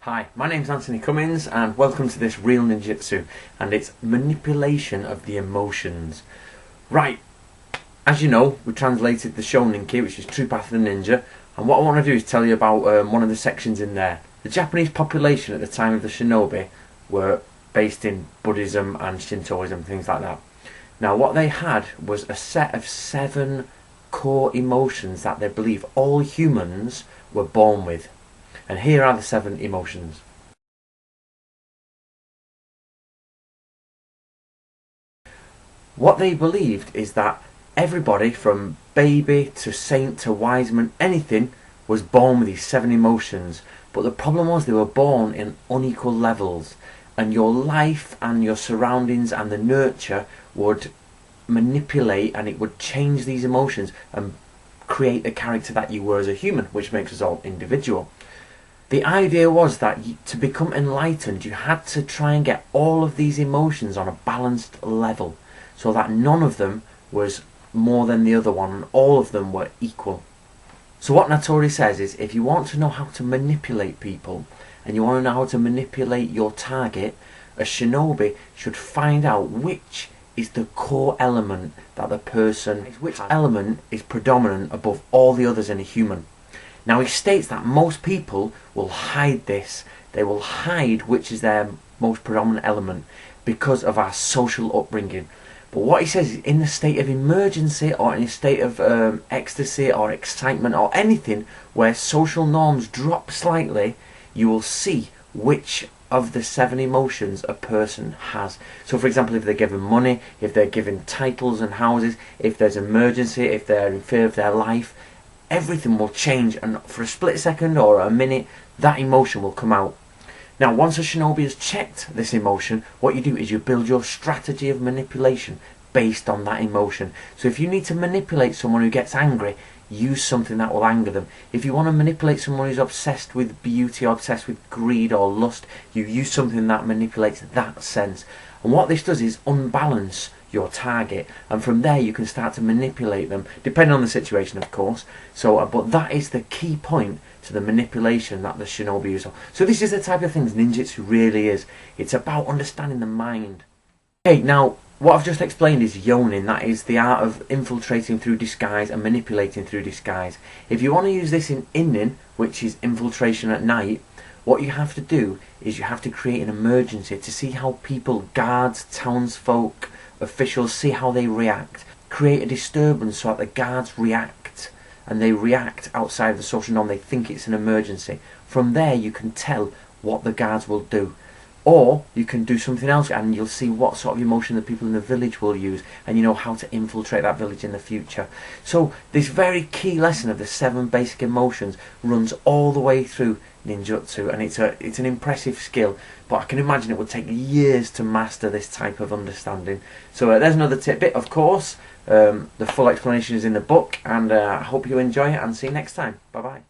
Hi, my name's Anthony Cummins and welcome to this Real Ninjutsu, and it's manipulation of the emotions. Right, as you know, we translated the Shoninki, which is True Path of the Ninja, and what I want to do is tell you about one of the sections in there. The Japanese population at the time of the Shinobi were based in Buddhism and Shintoism, things like that. Now what they had was a set of 7 core emotions that they believe all humans were born with. And here are the 7 emotions. What they believed is that everybody from baby to saint to wise man, anything, was born with these 7 emotions. But the problem was they were born in unequal levels, and your life and your surroundings and the nurture would manipulate, and it would change these emotions and create the character that you were as a human, which makes us all individual. The idea was that to become enlightened, you had to try and get all of these emotions on a balanced level, so that none of them was more than the other one, and all of them were equal. So what Natori says is, if you want to know how to manipulate people, and you want to know how to manipulate your target, a shinobi should find out which is the core element that the person, which element is predominant above all the others in a human. Now he states that most people will hide this. They will hide which is their most predominant element because of our social upbringing. But what he says is, in the state of emergency or in a state of ecstasy or excitement or anything where social norms drop slightly, you will see which of the 7 emotions a person has. So for example, if they're given money, if they're given titles and houses, if there's emergency, if they're in fear of their life, everything will change, and for a split second or a minute that emotion will come out. Now once a shinobi has checked this emotion, what you do is you build your strategy of manipulation based on that emotion. So if you need to manipulate someone who gets angry, use something that will anger them. If you want to manipulate someone who's obsessed with beauty or obsessed with greed or lust, you use something that manipulates that sense. And what this does is unbalance your target, and from there you can start to manipulate them, depending on the situation of course. So but that is the key point to the manipulation that the shinobi uses. So this is the type of things ninjutsu really is. It's about understanding the mind. Okay, now what I've just explained is yonin. That is the art of infiltrating through disguise and manipulating through disguise. If you want to use this in inin, which is infiltration at night, what you have to do is you have to create an emergency to see how people, guards, townsfolk, officials, see how they react. Create a disturbance so that the guards react, and they react outside of the social norm. They think it's an emergency. From there you can tell what the guards will do. Or you can do something else and you'll see what sort of emotion the people in the village will use, and you know how to infiltrate that village in the future. So this very key lesson of the 7 basic emotions runs all the way through ninjutsu, and it's an impressive skill, but I can imagine it would take years to master this type of understanding. So there's another tidbit, of course. The full explanation is in the book, and I hope you enjoy it, and see you next time. Bye bye.